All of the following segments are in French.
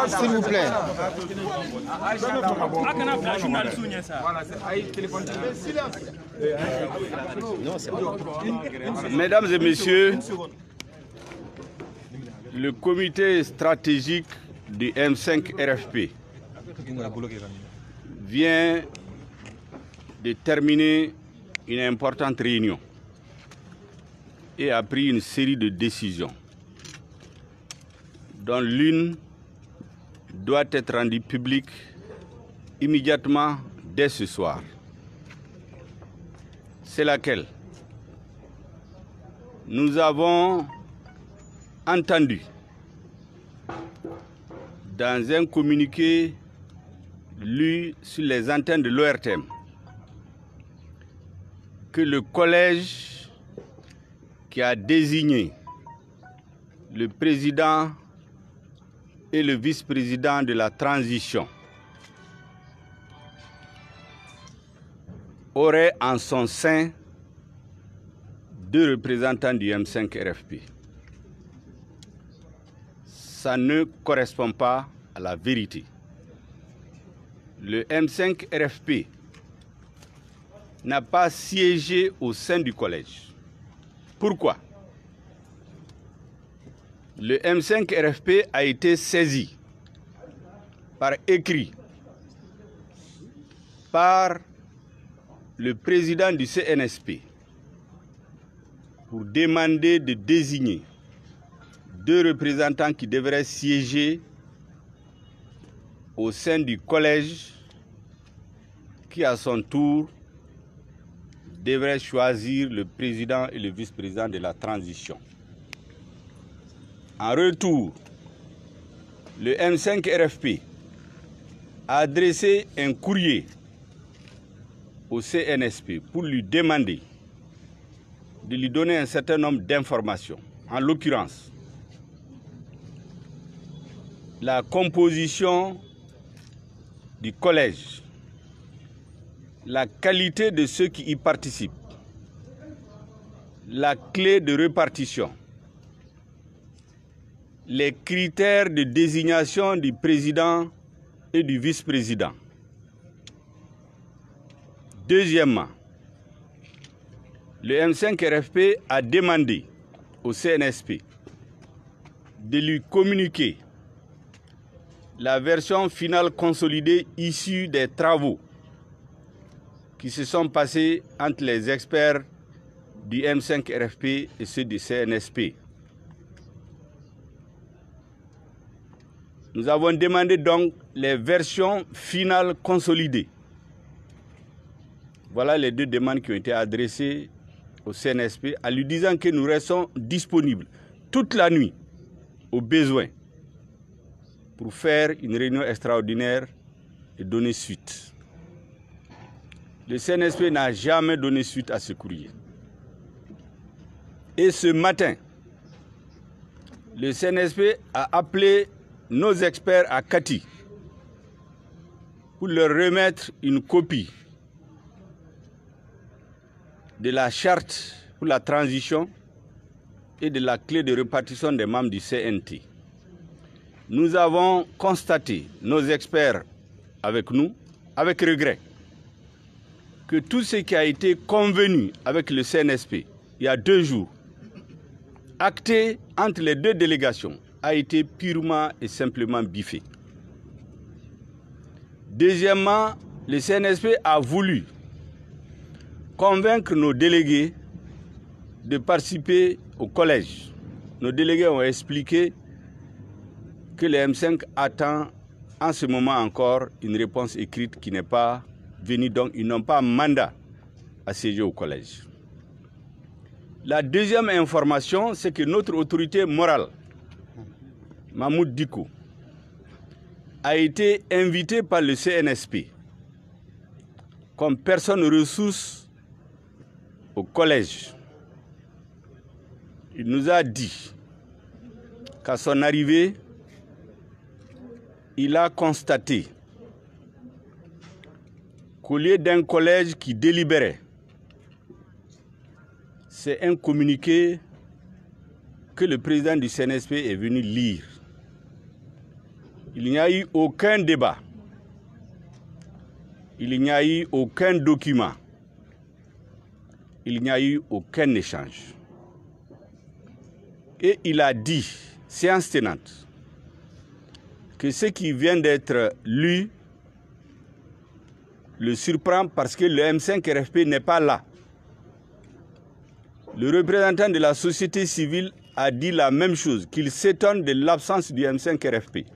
S'il vous plaît. Mesdames et messieurs, le comité stratégique du M5 RFP vient de terminer une importante réunion et a pris une série de décisions, dont l'une doit être rendue publique immédiatement dès ce soir. C'est laquelle? Nous avons entendu dans un communiqué lu sur les antennes de l'ORTM que le collège qui a désigné le président et le vice-président de la transition aurait en son sein 2 représentants du M5 RFP. Ça ne correspond pas à la vérité. Le M5 RFP n'a pas siégé au sein du collège. Pourquoi? Le M5 RFP a été saisi par écrit par le président du CNSP pour demander de désigner 2 représentants qui devraient siéger au sein du collège qui, à son tour, devrait choisir le président et le vice-président de la transition. En retour, le M5 RFP a adressé un courrier au CNSP pour lui demander de lui donner un certain nombre d'informations. En l'occurrence, la composition du collège, la qualité de ceux qui y participent, la clé de répartition, les critères de désignation du président et du vice-président. Deuxièmement, le M5 RFP a demandé au CNSP de lui communiquer la version finale consolidée issue des travaux qui se sont passés entre les experts du M5 RFP et ceux du CNSP. Nous avons demandé donc les versions finales consolidées. Voilà les 2 demandes qui ont été adressées au CNSP en lui disant que nous restons disponibles toute la nuit au besoin pour faire une réunion extraordinaire et donner suite. Le CNSP n'a jamais donné suite à ce courrier. Et ce matin, le CNSP a appelé nos experts à Kati pour leur remettre une copie de la charte pour la transition et de la clé de répartition des membres du CNT. Nous avons constaté, nos experts avec nous, avec regret, que tout ce qui a été convenu avec le CNSP il y a 2 jours, acté entre les 2 délégations, a été purement et simplement biffé. Deuxièmement, le CNSP a voulu convaincre nos délégués de participer au collège. Nos délégués ont expliqué que le M5 attend en ce moment encore une réponse écrite qui n'est pas venue, donc ils n'ont pas mandat à siéger au collège. La deuxième information, c'est que notre autorité morale, Mahmoud Diko, a été invité par le CNSP comme personne ressource au collège. Il nous a dit qu'à son arrivée, il a constaté qu'au lieu d'un collège qui délibérait, c'est un communiqué que le président du CNSP est venu lire. Il n'y a eu aucun débat. Il n'y a eu aucun document. Il n'y a eu aucun échange. Et il a dit, séance tenante, que ce qui vient d'être lu le surprend parce que le M5 RFP n'est pas là. Le représentant de la société civile a dit la même chose, qu'il s'étonne de l'absence du M5 RFP.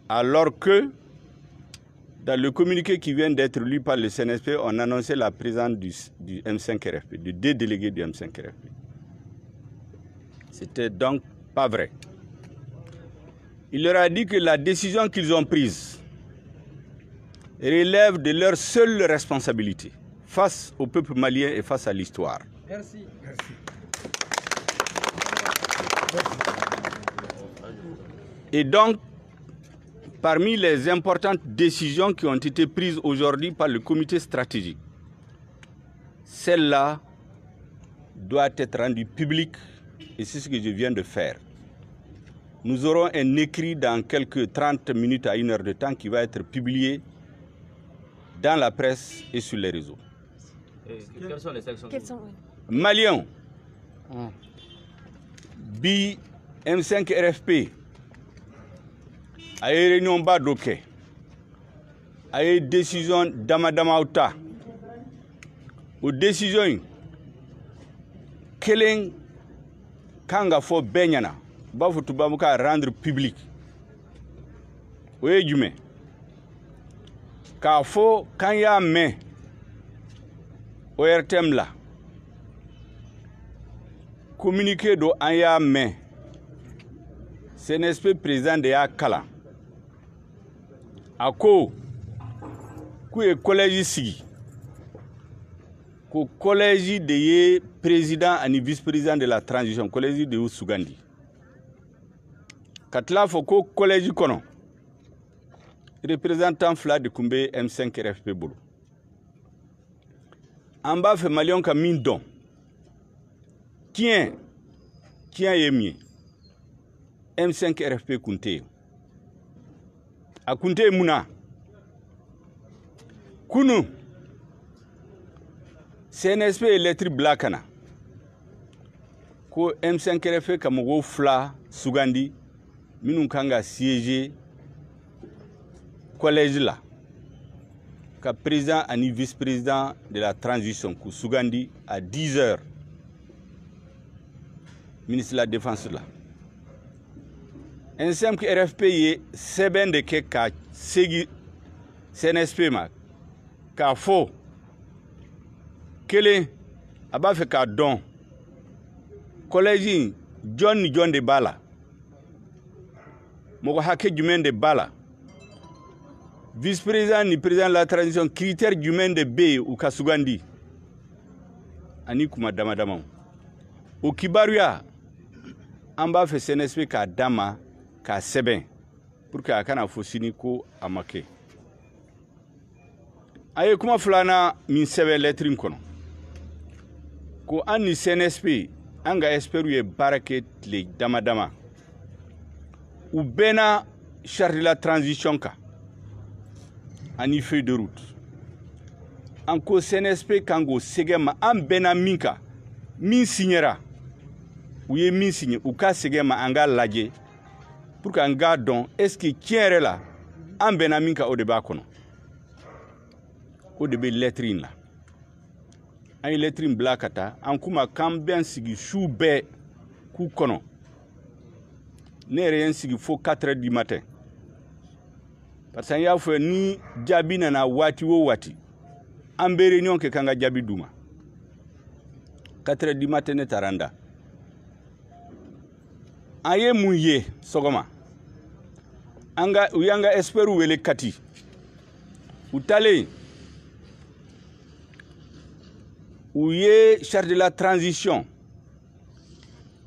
Alors que, dans le communiqué qui vient d'être lu par le CNSP, on annonçait la présence du M5 RFP, de 2 délégués du M5 RFP. C'était donc pas vrai. Il leur a dit que la décision qu'ils ont prise relève de leur seule responsabilité face au peuple malien et face à l'histoire. Merci. Merci. Et donc, parmi les importantes décisions qui ont été prises aujourd'hui par le comité stratégique, celle-là doit être rendue publique et c'est ce que je viens de faire. Nous aurons un écrit dans quelques 30 minutes à 1 heure de temps qui va être publié dans la presse et sur les réseaux. Quelles sont les sections? Maliens, bi M5 RFP, a eu réunion Badoke, a eu décision d'Amadamaouta, ou décision Kelen Kanga fo Benyana, Bafutubamouka rendre public. Oui, Jume. K'a fɔ k'an y'a mɛn ORTM la communiqué do an y'a mɛn CNSP président de y'a kalan a ko k'u ye collège sigi ko collège de ye président ani vice-président de la transition collège de y'u sugandi ka tila fɔ ko collège kɔnɔ représentant fila de Koumbe M5 RFP bolo. En bas fait Malion ka min don. Tiens yemi. M5 RFP kunte. A kunte muna. Kunu. CNSP électrique blakana. Ko M5 RFP kamogo fla sugandi. Minun kanga siéger collège là, que président et vice-président de la transition, que Sougandi à 10 h, ministre de la Défense là. Un simple RFP est seben de ka segi CNSP ma ka fo kele aba fe ka don collège John de Bala moko hake jumen de Bala vice-président ni président de la transition critère humain de B ou Kasugandi ani kuma dama au kibaruya amba fe CNSP ka dama ka seben pour que akana fosini ko amake aye kuma fulana min seben lettre kono ko ani CNSP anga esperu ye barake le dama ou bena charte de la transition ka ani feuille de route. Anko CNSP kango segema an bena minka min signera ou ye min signé ou ka segema anga laje pour que anga don est-ce que tiere la an bena minka o deba kono o debe lettrine la an lettrine blakata an kuma kan ben sigi chou be ku kono ne rien sigi fo 4 h du matin. Parce qu'il y a fait ni jabi na wati wo wati. En réunion que kanga jabi duma. 4 h du matin ne taranda. Aye mouye sogoma. Anga uyanga esperu wele kati. Utale. Ouye charte de la transition.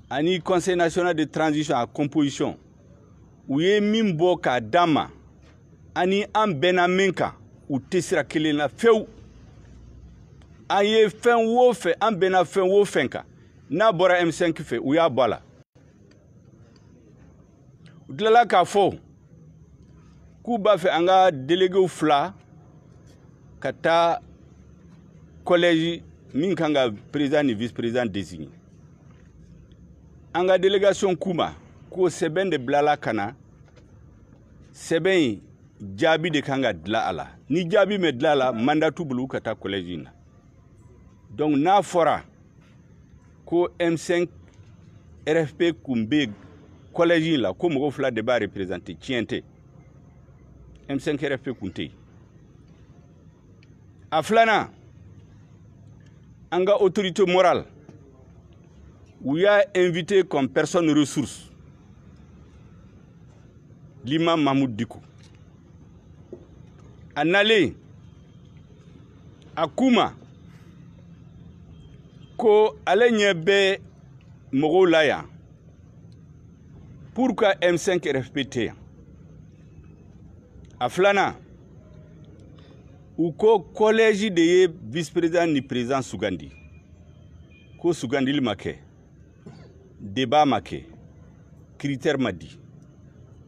Ani Conseil national de transition à composition. Ouye mimbo ka dama. Ani an bena menka ou tesira kelen la few aye fen wo fe an bena fen wo fenka na bora M5 fe ou ya bala Utlala k'a fɔ k'u b'a fɛ an ka délégués fila ka taa collège min kan ka président ni vice-président désigné. An ka délégation k'u ma k'o sɛbɛn de bilala ka na sɛbɛn in jaabi de kan ka dilan a la. Ni jaabi mɛ dilan a la mandat t'u bolo u ka taa collège in na. Donc n'a fɔra ko M5 RFP kun bɛ collège in la ko mɔgɔ fila de b'a représenter tiɲɛ tɛ. M5 RFP kun tɛ yen. A filanan an ka autorité morale u y'a invité comme personne ressource l'imam Mahmoud Dicko. A nalen a k'u ma ko ale ɲɛ bɛ mɔgɔw la yan pour ka M5 RFP tɛ yan. A filanan u ko collège de ye vice-président ni président sugandi ko sugandili ma kɛ débat ma kɛ critère ma di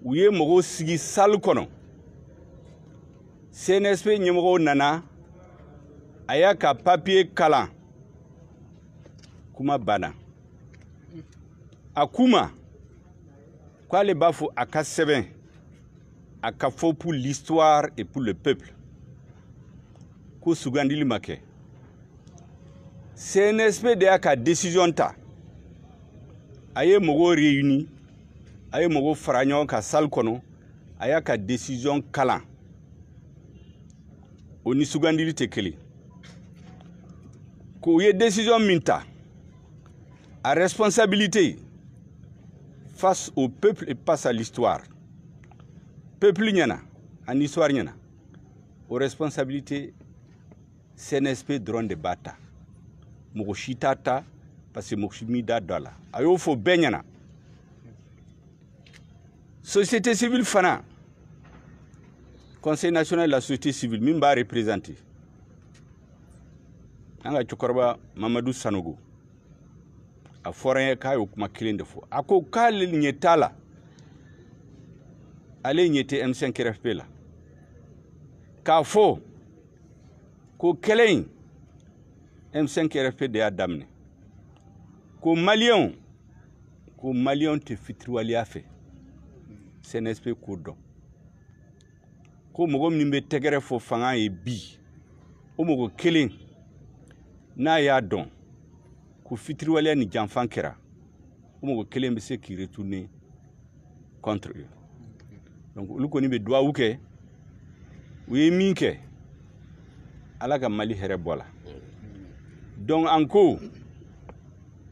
u ye mɔgɔw sigi salle kɔnɔ CNSP ɲɛmɔgɔw nana a y'a ka papier kalan kuma banna a kuma k'ale b'a fɔ a ka sɛbɛn a ka fɔ pour l'histoire et pour le peuple ko sugandili ma kɛ CNSP de y'a ka décision ta a ye mɔgɔw réuni a ye mɔgɔw fara ɲɔgɔn kan salle kɔnɔ a y'a ka décision kalan o ni sugandili tɛ kelen ko u ye décision min ta a responsabilité face au peuple et face à l'histoire peuple ɲɛna ani histoire ɲɛna o responsabilité CNSP dɔrɔn de b'a ta mɔgɔ si t'a ta parce que mɔgɔ si m'i da don a la a y'o fɔ bɛɛ ɲɛna société civile fana conseil national de la société civile min b'a représenter an ka cɛkɔrɔba Mamadu Sanogo a fɔra n ye k'a y'o kuma kelen de fɔ a ko k'ale ɲɛ t'a la ale ɲɛ tɛ M5 RFP la k'a fɔ ko kɛlɛ in M5 RFP de y'a daminɛ ko maliyɛnw tɛ fitiriwaleya fɛ CNSP k'o dɔn ko mɔgɔ min bɛ tɛgɛrɛ fɔ fanga ye bi o mɔgɔ kelen n'a y'a dɔn ko fitiriwaleya ni janfan kɛra o mɔgɔ kelen bɛ se k'i retourner contre eux donc olu kɔni bɛ duwawu kɛ u ye min kɛ ala ka Mali hɛrɛ bɔ la donc an ko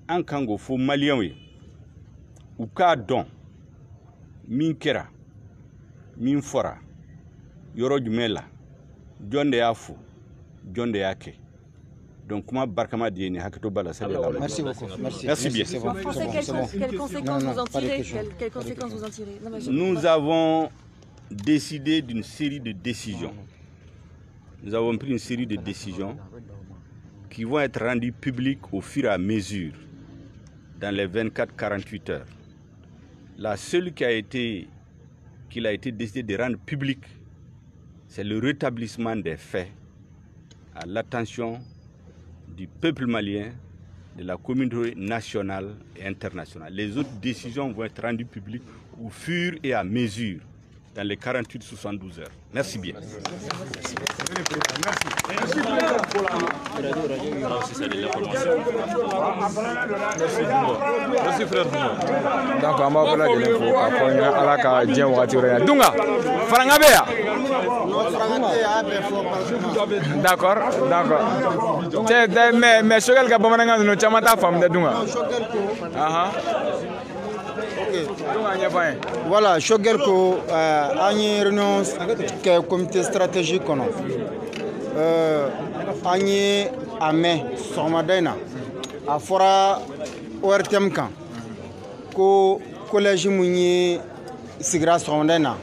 an kan k'o fɔ maliyɛnw ye u k'a dɔn min kɛra min fɔra yɔrɔ jumɛn la jɔn de y'a fɔ jɔn de y'a kɛ donc kuma barikama de ye nin hakɛto b'a la merci beaucoup merci bien quelles conséquences vous en tirez quelles conséquences vous en tirez nous avons décidé d'une série de décisions. Nous avons pris une série de décisions qui vont être rendues publiques au fur et à mesure dans les 24-48 heures. La seule qu'il a été décidé de rendre publique, c'est le rétablissement des faits à l'attention du peuple malien, de la communauté nationale et internationale. Les autres décisions vont être rendues publiques au fur et à mesure dans les 48-72 heures. Merci bien. Merci frère. Donc on va parler de l'info après ala ka diɲɛ wagati wɛrɛ la Dunga faranga bɛ yan d'accord mais Choguel ka bamanankan ninnu caman t'a faamu dɛ Dunga voilà Choguel ko an ye réunion kɛ comité stratégique kɔnɔ an ye a mɛn sɔgɔmada in na a fɔra ORTM kan ko collège mun ye sigira sɔgɔmada in na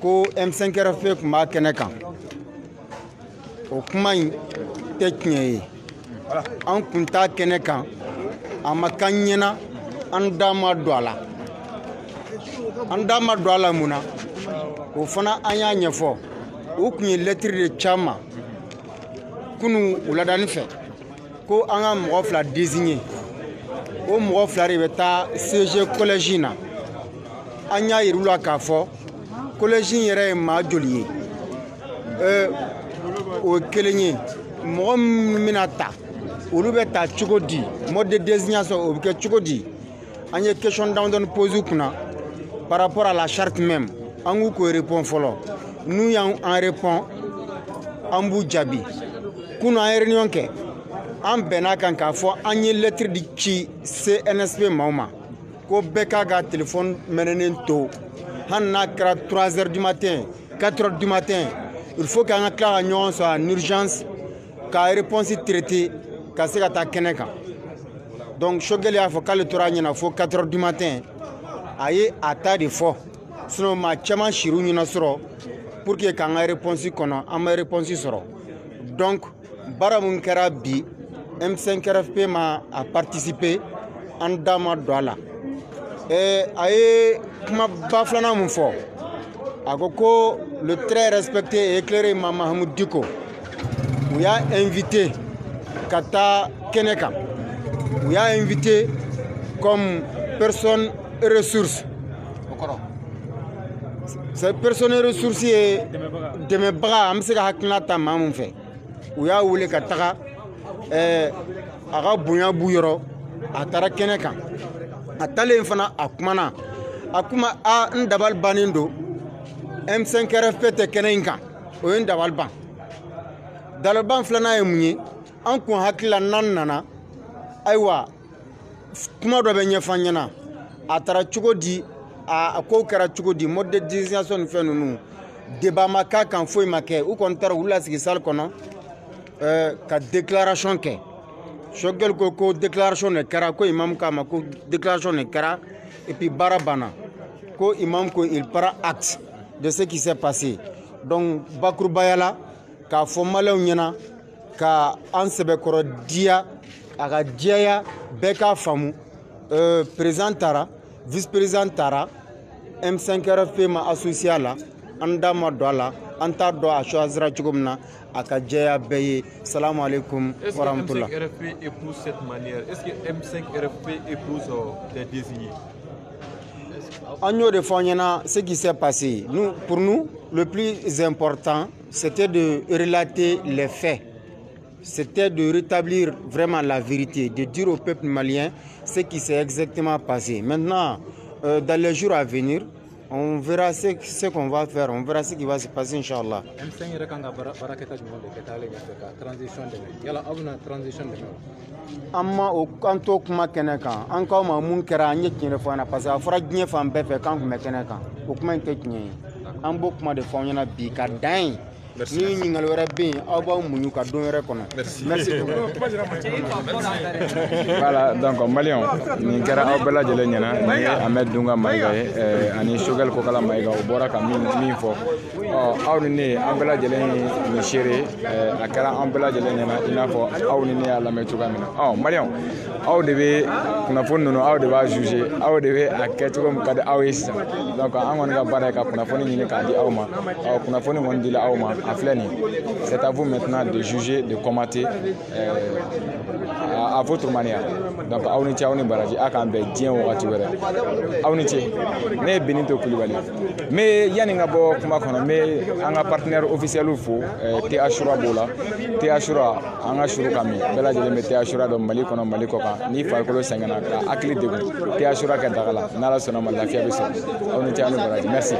ko M5 RFP kun b'a kɛnɛ kan o kuma in tɛ tiɲɛ ye an kun t'a kɛnɛ kan a ma k'an ɲɛna an da ma don a la an da ma don a la mun na o fana an y'a ɲɛfɔ o tun ye lettre de caman kunu wuladani fɛ ko an ka mɔgɔ fila désigné o mɔgɔ fila de bɛ taa CG collège in na an y'a yir'u la k'a fɔ collège in yɛrɛ ye maa joli ye o ye kelen ye mɔgɔ min bɛna ta olu bɛ ta cogo di mode de désignation o bɛ kɛ cogo di an ye question damadɔni posé kunna par rapport à la charte même an k'u k'o répond fɔlɔ n'u y'an répond an b'u jaabi kunu an ye réunion kɛ an bɛnna kan k'a fɔ an ye lettre di ci CNSP maaw ma ko bɛɛ k'a ka téléphone mɛnɛnen to hali n'a kɛra 3 heures du matin 4 heures du matin il faut qu'an ka tila ka ɲɔgɔn sɔrɔ en urgence ka réponse traité ka se ka taa kɛnɛ kan donc Choguel y'a fɔ k'ale tora ɲɛna fo 4 heures du matin a ye a ta de fɔ sinon maa caman sir'u ɲɛna sɔrɔ pour que k'an ka réponse kɔnɔ an ma réponse sɔrɔ donc baara mun kɛra bi M5 RFP ma a participer an da ma don a la a ye kumaba filanan mun fɔ a ko le très respecté et éclairé Imam Mahamoud Diko u y'a invité ka taa kɛnɛ kan u y'a invité comme personne ressource cette personne ressource ye dɛmɛbaga an bɛ se ka hakilina ta maa mun fɛ u y'a wele ka taga a ka bonya b'u yɔrɔ a taara kɛnɛ kan a talen fana a kumana a kuma n dabali bannen don M5 RFP tɛ kɛnɛ in kan o ye n dabali ban dabaliban filanan ye mun ye an kun hakilila n'an nana ayiwa kuma dɔ bɛ ɲɛfɔ an ɲɛna a taara cogo di a kow kɛra cogo di mode de désignation ni fɛn ninnu débat ma k'a kan foyi ma kɛ u kɔni taara u lasigi salle kɔnɔ ka déclaration kɛ Choguel ko déclaration de kɛra ko imam k'a ma ko déclaration de kɛra et puis baara banna ko imam ko il prend acte de ce qui s'est passé donc bakurubaya la k'a fɔ maliyɛnw ɲɛna ka an sɛbɛkɔrɔ diya a ka diyaya bɛɛ k'a faamu président taara vice président taara M5 RFP ma associé a la an da ma don a la an t'a dɔn a choisira cogo min na a ka jɛya bɛɛ ye salamu aleykum wa rahmatulah. Est-ce que M5 RFP épouse cette manière? Est-ce que M5 RFP épouse les désignés? An y'o de fɔ an ɲɛna ce qui s'est passé. Pour nous, le plus important, c'était de relater les faits. C'était de rétablir vraiment la vérité, de dire au peuple malien ce qui s'est exactement passé. Maintenant, dans les jours à venir, on verra ce qu'on va faire, on verra ce qui va se passer, Inch'Allah. Amma o kanto kuma kɛnɛ kan an k'aw ma mun kɛra an ye tiɲɛ fɔ an ɲɛna parce que a fɔra diɲɛ fan bɛɛ fɛ k'an kun bɛ kɛnɛ kan o kuma in tɛ tiɲɛ ye an b'o kuma de fɔ an ɲɛna bi ka dan ye ni ɲininkali wɛrɛ bɛ yen aw b'aw muɲu ka don wɛrɛ kɔnɔ. Merci voilà donc maliyɛnw nin kɛra aw bɛɛ lajɛlen ɲɛna nin ye Ahmed Dunga Mayiga ye ani Choguel Kokala Mayiga o bɔra ka min fɔ aw ni ne an bɛɛ lajɛlen ye nin seere a kɛra an bɛɛ lajɛlen ɲɛna i n'a fɔ aw ni ne y'a lamɛn cogoya min na maliyɛnw aw de bɛ kunnafoni ninnu aw de b'a juger aw de bɛ a kɛ cogo min ka di aw ye sisan donc an kɔni ka baara ye ka kunnafoni ɲini k'a di aw ma kunnafoni kɔni dila aw ma a filɛ nin c'est à vous maintenant de juger de commenter à votre manière donc aw ni ce aw ni baraji a k'an bɛn diɲɛ wagati wɛrɛ aw ni ce ne ye Benito Kulibali mais yanni n ka bɔ kuma kɔnɔ n bɛ an ka partenaire officiel fo THURA b'o la THURA an ka suru ka min bɛɛ lajɛlen bɛ THURA dɔn Mali kɔnɔ Mali kɔ kan ni farikolo sɛgɛnna ka hakili degun THURA kɛ daga la n'Ala sɔnna ma lafiya bɛ sɔrɔ aw ni ce aw ni baraji merci.